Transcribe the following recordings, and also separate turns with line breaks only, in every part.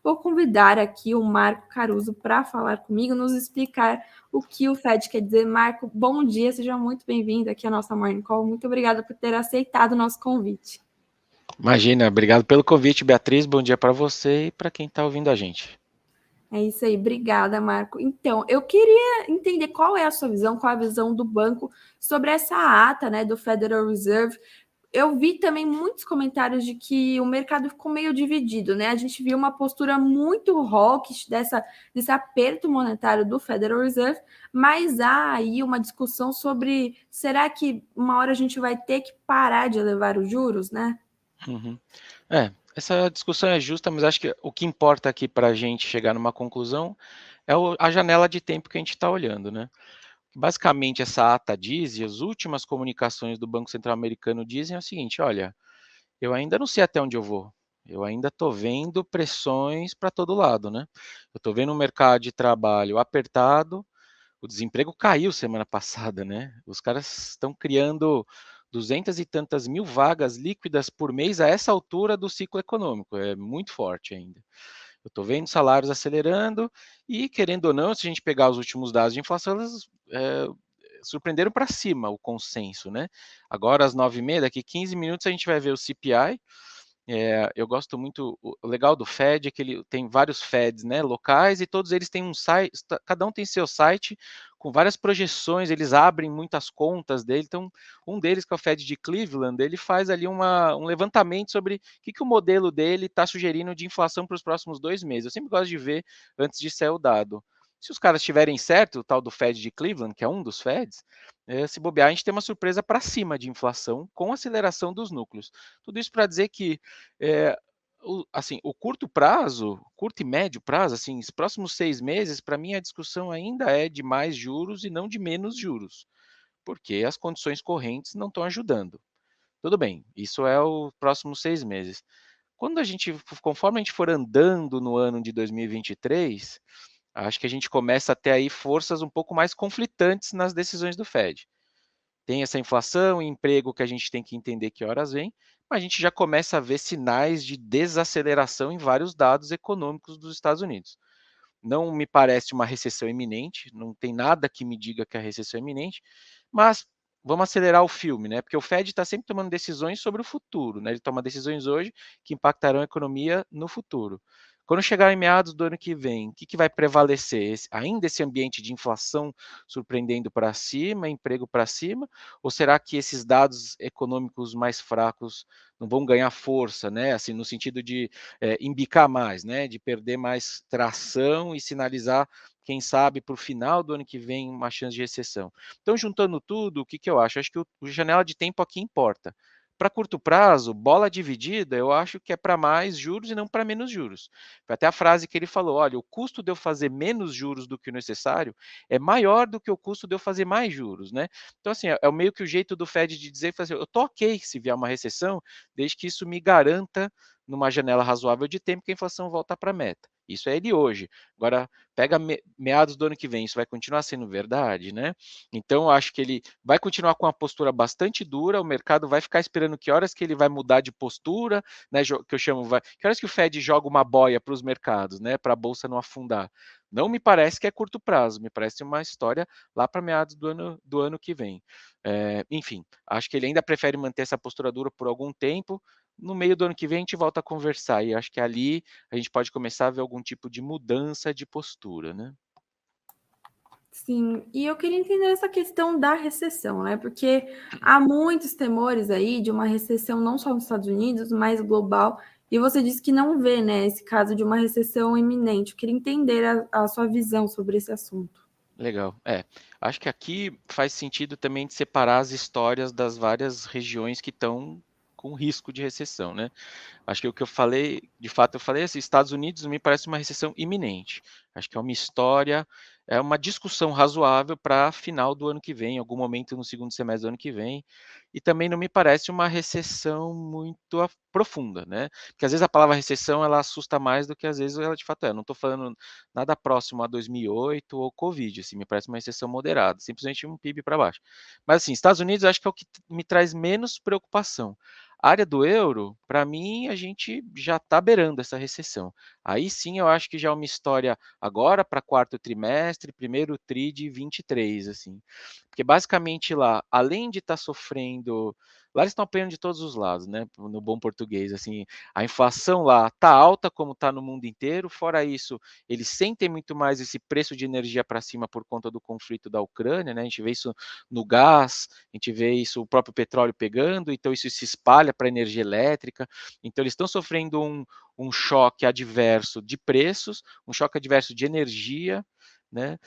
vou convidar aqui o Marco Caruso para falar comigo, nos explicar o que o Fed quer dizer. Marco, bom dia, seja muito bem-vindo aqui à nossa Morning Call. Muito obrigada por ter aceitado o nosso convite.
Imagina, obrigado pelo convite, Beatriz. Bom dia para você e para quem está ouvindo a gente.
É isso aí, obrigada, Marco. Então, eu queria entender qual é a sua visão, qual é a visão do banco sobre essa ata, né, do Federal Reserve. Eu vi também muitos comentários de que o mercado ficou meio dividido, né? A gente viu uma postura muito hawkish desse aperto monetário do Federal Reserve, mas há aí uma discussão sobre será que uma hora a gente vai ter que parar de elevar os juros, né?
Uhum. Essa discussão é justa, mas acho que o que importa aqui para a gente chegar numa conclusão é a janela de tempo que a gente está olhando, né? Basicamente, essa ata diz, e as últimas comunicações do Banco Central Americano dizem é o seguinte: olha, eu ainda não sei até onde eu vou. Eu ainda estou vendo pressões para todo lado, né? Eu estou vendo um mercado de trabalho apertado. O desemprego caiu semana passada, né? Os caras estão criando 200 e tantas mil vagas líquidas por mês a essa altura do ciclo econômico. É muito forte ainda. Eu estou vendo salários acelerando e, querendo ou não, se a gente pegar os últimos dados de inflação, elas surpreenderam para cima o consenso, né? Agora, às 9h30, daqui 15 minutos, a gente vai ver o CPI. Eu gosto muito, o legal do Fed é que ele tem vários Feds, né, locais, e todos eles têm um site, cada um tem seu site com várias projeções, eles abrem muitas contas dele. Então, um deles, que é o Fed de Cleveland, ele faz ali um levantamento sobre o que o modelo dele está sugerindo de inflação para os próximos 2 meses. Eu sempre gosto de ver antes de sair o dado. Se os caras tiverem certo, o tal do Fed de Cleveland, que é um dos Feds, se bobear, a gente tem uma surpresa para cima de inflação com aceleração dos núcleos. Tudo isso para dizer que o curto prazo, curto e médio prazo, assim, os próximos 6 meses, para mim a discussão ainda é de mais juros e não de menos juros, porque as condições correntes não estão ajudando. Tudo bem, isso é os próximos 6 meses. Conforme a gente for andando no ano de 2023, acho que a gente começa a ter aí forças um pouco mais conflitantes nas decisões do Fed. Tem essa inflação e emprego que a gente tem que entender que horas vem, mas a gente já começa a ver sinais de desaceleração em vários dados econômicos dos Estados Unidos. Não me parece uma recessão iminente, não tem nada que me diga que a recessão é iminente, mas vamos acelerar o filme, né? Porque o Fed está sempre tomando decisões sobre o futuro, né? Ele toma decisões hoje que impactarão a economia no futuro. Quando chegar em meados do ano que vem, o que vai prevalecer? Ainda esse ambiente de inflação surpreendendo para cima, emprego para cima, ou será que esses dados econômicos mais fracos não vão ganhar força, né? Assim, no sentido de embicar mais, né? De perder mais tração e sinalizar, quem sabe, para o final do ano que vem, uma chance de recessão. Então, juntando tudo, o que eu acho? Acho que o janela de tempo aqui importa. Para curto prazo, bola dividida, eu acho que é para mais juros e não para menos juros. Foi até a frase que ele falou: olha, o custo de eu fazer menos juros do que o necessário é maior do que o custo de eu fazer mais juros, né? Então, assim, é meio que o jeito do Fed de dizer, assim, eu tô ok se vier uma recessão, desde que isso me garanta, numa janela razoável de tempo, que a inflação volta para a meta. Isso é ele hoje. Agora, pega meados do ano que vem, isso vai continuar sendo verdade, né? Então, eu acho que ele vai continuar com uma postura bastante dura, o mercado vai ficar esperando que horas que ele vai mudar de postura, né? Que eu chamo, que horas que o Fed joga uma boia para os mercados, né? Para a bolsa não afundar. Não me parece que é curto prazo, me parece uma história lá para meados do ano que vem. Enfim, acho que ele ainda prefere manter essa postura dura por algum tempo. No meio do ano que vem a gente volta a conversar, e acho que ali a gente pode começar a ver algum tipo de mudança de postura, né?
Sim, e eu queria entender essa questão da recessão, né? Porque há muitos temores aí de uma recessão não só nos Estados Unidos, mas global. E você disse que não vê, né, esse caso de uma recessão iminente. Eu queria entender a sua visão sobre esse assunto.
Legal. Acho que aqui faz sentido também de separar as histórias das várias regiões que estão com risco de recessão, né? Acho que o que eu falei, de fato, eu falei assim, Estados Unidos me parece uma recessão iminente. Acho que é uma história, é uma discussão razoável para final do ano que vem, algum momento no segundo semestre do ano que vem. E também não me parece uma recessão muito profunda, né? Porque às vezes a palavra recessão ela assusta mais do que às vezes ela de fato é. Eu não estou falando nada próximo a 2008 ou Covid, assim, me parece uma recessão moderada, simplesmente um PIB para baixo. Mas assim, Estados Unidos acho que é o que me traz menos preocupação. A área do euro, para mim, a gente já está beirando essa recessão. Aí sim eu acho que já é uma história agora para quarto trimestre, primeiro tri de 23, assim. Porque basicamente lá, além de estar sofrendo, lá eles estão apanhando de todos os lados, né, no bom português, assim, a inflação lá está alta como está no mundo inteiro, fora isso, eles sentem muito mais esse preço de energia para cima por conta do conflito da Ucrânia, né, a gente vê isso no gás, a gente vê isso o próprio petróleo pegando, então isso se espalha para a energia elétrica, então eles estão sofrendo um choque adverso de preços, um choque adverso de energia, né?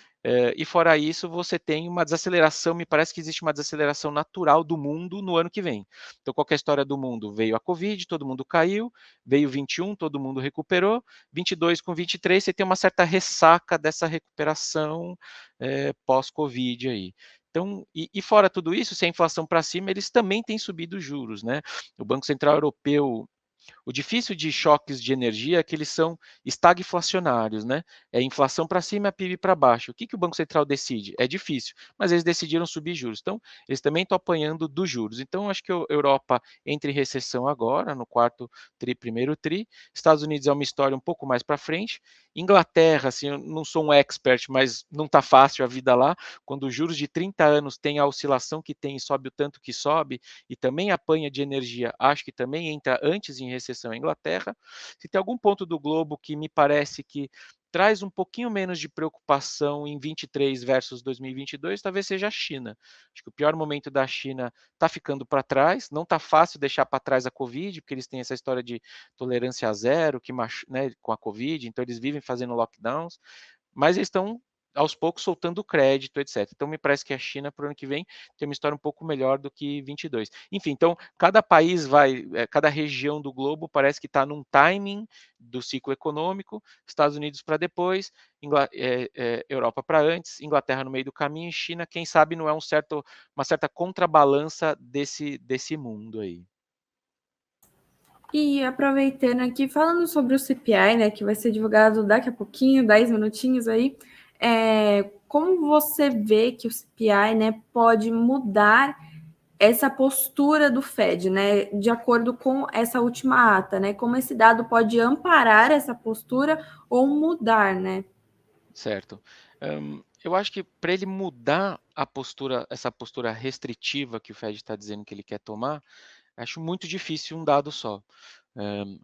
E fora isso, você tem uma desaceleração, me parece que existe uma desaceleração natural do mundo no ano que vem. Então, qual que é a história do mundo? Veio a Covid, todo mundo caiu, veio 21, todo mundo recuperou, 22 com 23, você tem uma certa ressaca dessa recuperação pós-Covid aí. Então, e fora tudo isso, se a inflação para cima, eles também têm subido os juros, né? O Banco Central Europeu, o difícil de choques de energia é que eles são estagflacionários, né? É inflação para cima, PIB para baixo. O que, que o Banco Central decide? É difícil, mas eles decidiram subir juros. Então, eles também estão apanhando dos juros. Então, acho que a Europa entra em recessão agora, no quarto tri, primeiro tri. Estados Unidos é uma história um pouco mais para frente. Inglaterra, assim, eu não sou um expert, mas não está fácil a vida lá. Quando os juros de 30 anos têm a oscilação que tem e sobe o tanto que sobe, e também apanha de energia, acho que também entra antes em recessão a Inglaterra. Se tem algum ponto do globo que me parece que traz um pouquinho menos de preocupação em 23 versus 2022, talvez seja a China. Acho que o pior momento da China está ficando para trás, não está fácil deixar para trás a Covid, porque eles têm essa história de tolerância zero que, né, com a Covid, então eles vivem fazendo lockdowns, mas eles estão aos poucos soltando crédito, etc. Então me parece que a China para o ano que vem tem uma história um pouco melhor do que 22. Enfim, então cada país vai, cada região do globo parece que está num timing do ciclo econômico, Estados Unidos para depois, Europa para antes, Inglaterra no meio do caminho, e China, quem sabe não é uma certa contrabalança desse mundo aí.
E aproveitando aqui, falando sobre o CPI, né, que vai ser divulgado daqui a pouquinho, 10 minutinhos aí, como você vê que o CPI, né, pode mudar essa postura do Fed, né, de acordo com essa última ata, né, como esse dado pode amparar essa postura ou mudar, né?
Certo. Eu acho que para ele mudar a postura, essa postura restritiva que o Fed está dizendo que ele quer tomar, acho muito difícil um dado só.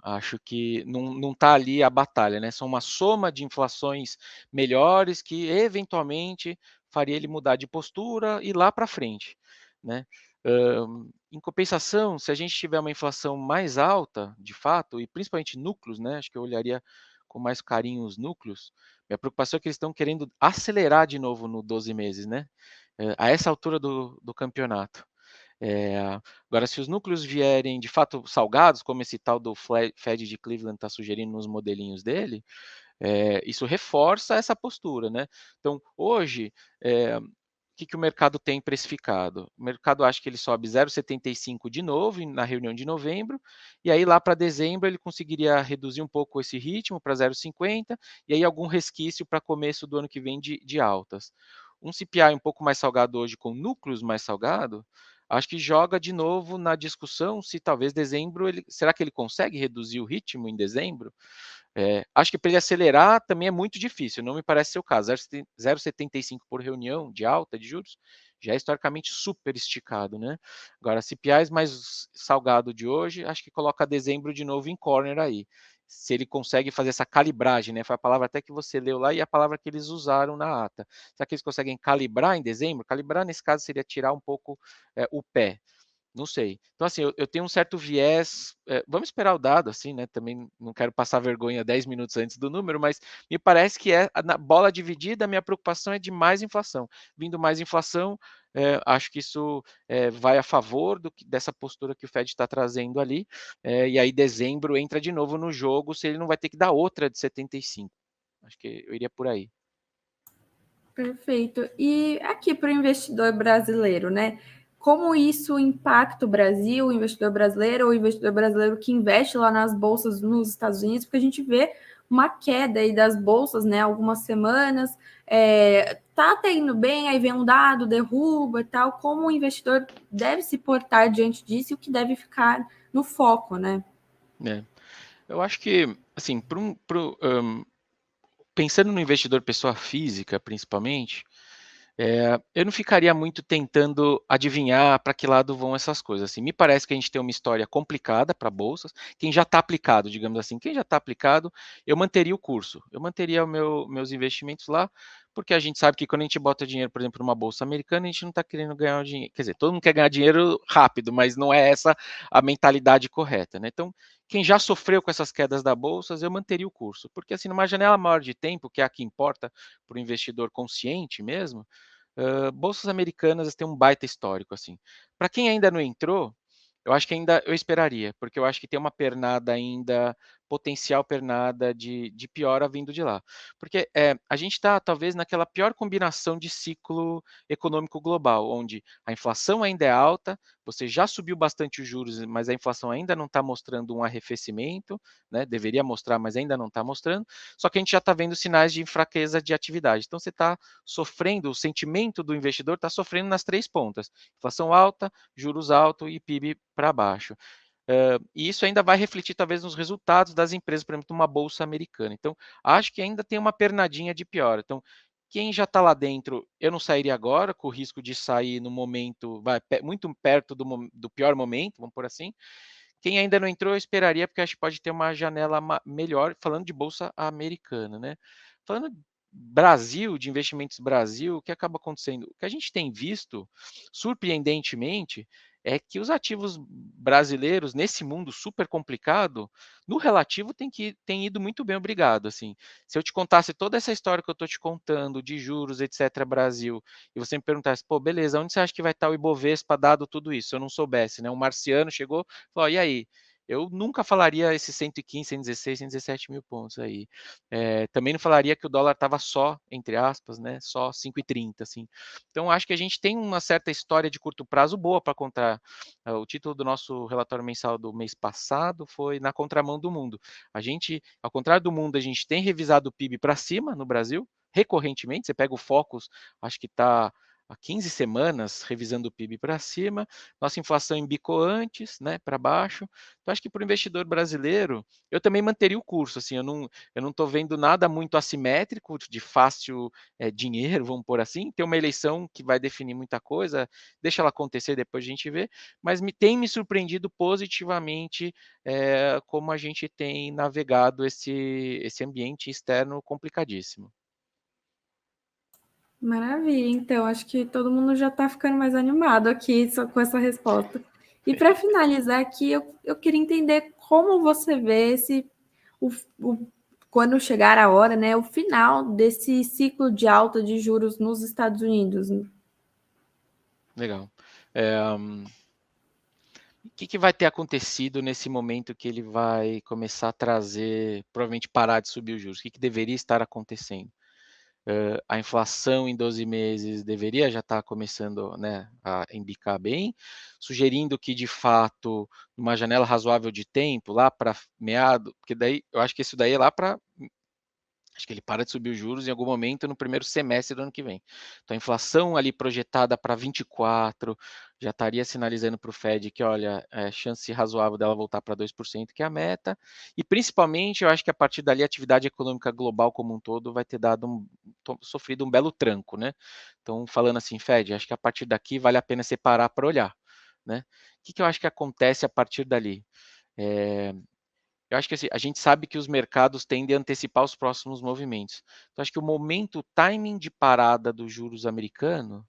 Acho que não está ali a batalha, né? São uma soma de inflações melhores que eventualmente faria ele mudar de postura e lá para frente, né? Em compensação, se a gente tiver uma inflação mais alta, de fato, e principalmente núcleos, né? Acho que eu olharia com mais carinho os núcleos. Minha preocupação é que eles estão querendo acelerar de novo no 12 meses, né? A essa altura do campeonato. Agora, se os núcleos vierem de fato salgados, como esse tal do Fed de Cleveland está sugerindo nos modelinhos dele, isso reforça essa postura, né? Então, hoje, o que o mercado tem precificado? O mercado acha que ele sobe 0,75 de novo na reunião de novembro, e aí lá para dezembro ele conseguiria reduzir um pouco esse ritmo para 0,50, e aí algum resquício para começo do ano que vem de altas. Um CPI um pouco mais salgado hoje, com núcleos mais salgado, acho que joga de novo na discussão se talvez dezembro, será que ele consegue reduzir o ritmo em dezembro? Acho que para ele acelerar também é muito difícil, não me parece ser o caso. 0,75 por reunião de alta de juros já é historicamente super esticado, né? Agora, CPIs mais salgado de hoje, acho que coloca dezembro de novo em corner aí. Se ele consegue fazer essa calibragem, né? Foi a palavra até que você leu lá e a palavra que eles usaram na ata. Será que eles conseguem calibrar em dezembro? Calibrar, nesse caso, seria tirar um pouco o pé. Não sei. Então, assim, eu tenho um certo viés. Vamos esperar o dado, assim, né? Também não quero passar vergonha 10 minutos antes do número, mas me parece que na bola dividida, a minha preocupação é de mais inflação. Vindo mais inflação, acho que isso vai a favor dessa postura que o Fed está trazendo ali. E aí, dezembro entra de novo no jogo, se ele não vai ter que dar outra de 75. Acho que eu iria por aí.
Perfeito. E aqui para o investidor brasileiro, né? Como isso impacta o Brasil, o investidor brasileiro, ou o investidor brasileiro que investe lá nas bolsas nos Estados Unidos, porque a gente vê uma queda aí das bolsas, né? Algumas semanas, tá até indo bem, aí vem um dado, derruba e tal. Como o investidor deve se portar diante disso e o que deve ficar no foco, né?
É. Eu acho que, assim, pensando no investidor pessoa física, principalmente, eu não ficaria muito tentando adivinhar para que lado vão essas coisas. Assim, me parece que a gente tem uma história complicada para bolsas. Quem já está aplicado, digamos assim, quem já está aplicado, eu manteria o curso. Eu manteria meus investimentos lá, porque a gente sabe que quando a gente bota dinheiro, por exemplo, numa bolsa americana, a gente não está querendo ganhar dinheiro. Quer dizer, todo mundo quer ganhar dinheiro rápido, mas não é essa a mentalidade correta, né? Então, quem já sofreu com essas quedas da bolsa, eu manteria o curso, porque assim, numa janela maior de tempo, que é a que importa para o investidor consciente mesmo, bolsas americanas têm um baita histórico, assim. Para quem ainda não entrou, eu acho que ainda eu esperaria, porque eu acho que tem uma pernada ainda, potencial pernada de piora vindo de lá. Porque a gente está talvez naquela pior combinação de ciclo econômico global, onde a inflação ainda é alta, você já subiu bastante os juros, mas a inflação ainda não está mostrando um arrefecimento, né? Deveria mostrar, mas ainda não está mostrando. Só que a gente já está vendo sinais de fraqueza de atividade. Então você está sofrendo, o sentimento do investidor está sofrendo nas três pontas: inflação alta, juros altos e PIB para baixo. E isso ainda vai refletir, talvez, nos resultados das empresas, por exemplo, numa bolsa americana. Então, acho que ainda tem uma pernadinha de piora. Então, quem já está lá dentro, eu não sairia agora, com o risco de sair no momento, muito perto do pior momento, vamos por assim. Quem ainda não entrou, eu esperaria, porque acho que pode ter uma janela melhor, falando de bolsa americana, né? Falando Brasil, de investimentos Brasil, o que acaba acontecendo? O que a gente tem visto, surpreendentemente, é que os ativos brasileiros, nesse mundo super complicado, no relativo, tem ido muito bem, obrigado. Assim, se eu te contasse toda essa história que eu estou te contando, de juros, etc., Brasil, e você me perguntasse, pô, beleza, onde você acha que vai estar o Ibovespa dado tudo isso? Se eu não soubesse, né? Um marciano chegou, falou, e aí? Eu nunca falaria esses 115, 116, 117 mil pontos aí. Também não falaria que o dólar estava só, entre aspas, né? Só 5,30, assim. Então, acho que a gente tem uma certa história de curto prazo boa para contar. O título do nosso relatório mensal do mês passado foi Na Contramão do Mundo. A gente, ao contrário do mundo, a gente tem revisado o PIB para cima no Brasil, recorrentemente. Você pega o Focus, acho que está há 15 semanas revisando o PIB para cima, nossa inflação embicou antes, né, para baixo. Então, acho que para o investidor brasileiro, eu também manteria o curso. Assim, eu não estou vendo nada muito assimétrico, de fácil dinheiro, vamos por assim. Tem uma eleição que vai definir muita coisa, deixa ela acontecer, depois a gente vê, mas tem me surpreendido positivamente como a gente tem navegado esse ambiente externo complicadíssimo.
Maravilha, então acho que todo mundo já está ficando mais animado aqui só com essa resposta. E para finalizar aqui, eu queria entender como você vê o, o- quando chegar a hora, né, o final desse ciclo de alta de juros nos Estados Unidos.
Legal. O que vai ter acontecido nesse momento que ele vai começar a trazer, provavelmente parar de subir os juros? O que deveria estar acontecendo? A inflação em 12 meses deveria já estar começando, né, a embicar bem, sugerindo que, de fato, numa janela razoável de tempo, lá para meado, porque daí eu acho que isso daí é lá para. Acho que ele para de subir os juros em algum momento no primeiro semestre do ano que vem. Então, a inflação ali projetada para 24 já estaria sinalizando para o Fed que, olha, chance razoável dela voltar para 2%, que é a meta. E, principalmente, eu acho que a partir dali a atividade econômica global como um todo vai ter sofrido um belo tranco, né? Então, falando assim, Fed, acho que a partir daqui vale a pena separar para olhar, né? O que eu acho que acontece a partir dali? É, eu acho que assim, a gente sabe que os mercados tendem a antecipar os próximos movimentos. Então, acho que o momento, o timing de parada dos juros americanos,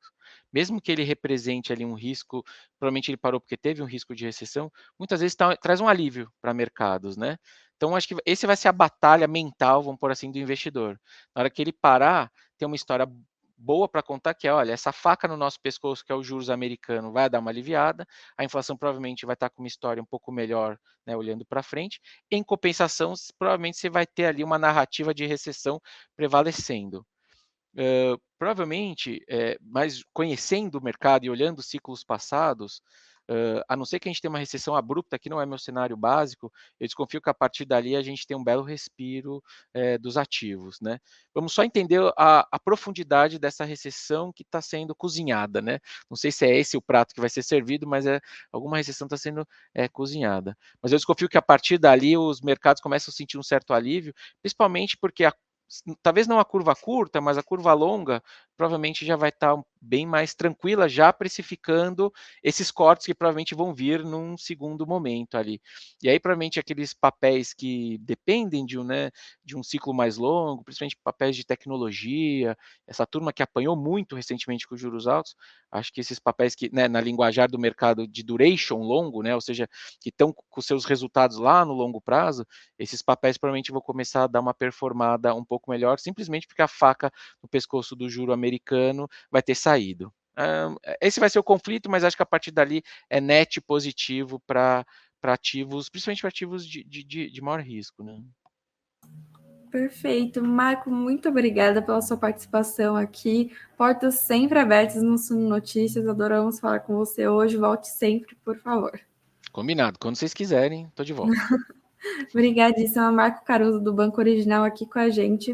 mesmo que ele represente ali um risco, provavelmente ele parou porque teve um risco de recessão, muitas vezes traz um alívio para mercados, né? Então, acho que esse vai ser a batalha mental, vamos por assim, do investidor. Na hora que ele parar, tem uma história boa para contar que é, olha, essa faca no nosso pescoço, que é o juros americano, vai dar uma aliviada, a inflação provavelmente vai estar com uma história um pouco melhor, né, olhando para frente. Em compensação, provavelmente você vai ter ali uma narrativa de recessão prevalecendo. Provavelmente, mas conhecendo o mercado e olhando ciclos passados, a não ser que a gente tenha uma recessão abrupta, que não é meu cenário básico, eu desconfio que a partir dali a gente tem um belo respiro dos ativos, né? Vamos só entender a profundidade dessa recessão que está sendo cozinhada, né? Não sei se é esse o prato que vai ser servido, mas alguma recessão está sendo cozinhada. Mas eu desconfio que a partir dali os mercados começam a sentir um certo alívio, principalmente porque talvez não a curva curta, mas a curva longa provavelmente já vai estar bem mais tranquila, já precificando esses cortes que provavelmente vão vir num segundo momento ali. E aí, provavelmente, aqueles papéis que dependem de um ciclo mais longo, principalmente papéis de tecnologia, essa turma que apanhou muito recentemente com os juros altos, acho que esses papéis que, né, na linguajar do mercado de duration longo, né, ou seja, que estão com seus resultados lá no longo prazo, esses papéis provavelmente vão começar a dar uma performada um pouco melhor, simplesmente porque a faca no pescoço do juro americano vai ter saído. Esse vai ser o conflito, mas acho que a partir dali é net positivo para ativos, principalmente para ativos de maior risco, né?
Perfeito. Marco, muito obrigada pela sua participação aqui. Portas sempre abertas no Suno Notícias. Adoramos falar com você hoje. Volte sempre, por favor.
Combinado. Quando vocês quiserem, estou de volta.
Obrigadíssima, Marco Caruso, do Banco Original, aqui com a gente.